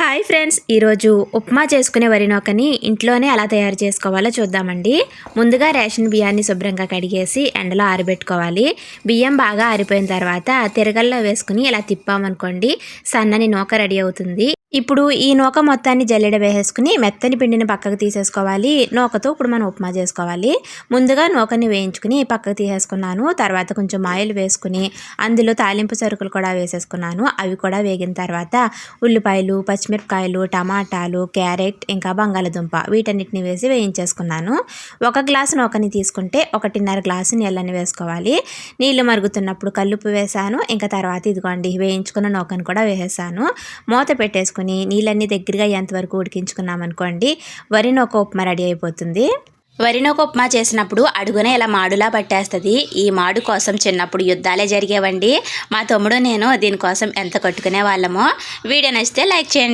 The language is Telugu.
హాయ్ ఫ్రెండ్స్, ఈరోజు ఉప్మా చేసుకునే వరి నూకని ఇంట్లోనే ఎలా తయారు చేసుకోవాలో చూద్దామండి. ముందుగా రేషన్ బియ్యాన్ని శుభ్రంగా కడిగేసి ఎండలో ఆరబెట్టుకోవాలి. బియ్యం బాగా ఆరిపోయిన తర్వాత తిరగల్లో వేసుకుని ఇలా తిప్పామనుకోండి, సన్నని నూక రెడీ అవుతుంది. ఇప్పుడు ఈ నూక మొత్తాన్ని జల్లెడ వేసేసుకుని మెత్తని పిండిని పక్కకు తీసేసుకోవాలి. నూకతో ఇప్పుడు మనం ఉప్మా చేసుకోవాలి. ముందుగా నూకని వేయించుకుని పక్కకు తీసేసుకున్నాను. తర్వాత కొంచెం ఆయిల్ వేసుకుని అందులో తాలింపు సరుకులు కూడా వేసేసుకున్నాను. అవి కూడా వేగిన తర్వాత ఉల్లిపాయలు, పచ్చిమిరపకాయలు, టమాటాలు, క్యారెట్, ఇంకా బంగాళదుంప వీటన్నిటిని వేసి వేయించేసుకున్నాను. 1 గ్లాసు నూకని తీసుకుంటే 1.5 గ్లాసు నీళ్ళని వేసుకోవాలి. నీళ్లు మరుగుతున్నప్పుడు కల్లుప్పు వేసాను. ఇంకా తర్వాత ఇదిగోండి వేయించుకున్న నూకను కూడా వేసేసాను. మూత పెట్టేసుకుని నీళ్ళన్నీ దగ్గరగా ఎంతవరకు ఉడికించుకున్నామనుకోండి, వరి నూక ఉప్మా రెడీ అయిపోతుంది. వరి నూక ఉప్మా చేసినప్పుడు అడుగున ఇలా మాడులా పట్టేస్తుంది. ఈ మాడు కోసం చిన్నప్పుడు యుద్ధాలే జరిగేవండి. మా తమ్ముడు నేను దీనికోసం ఎంత కట్టుకునే వాళ్ళమో. వీడియో నచ్చితే లైక్ చేయండి.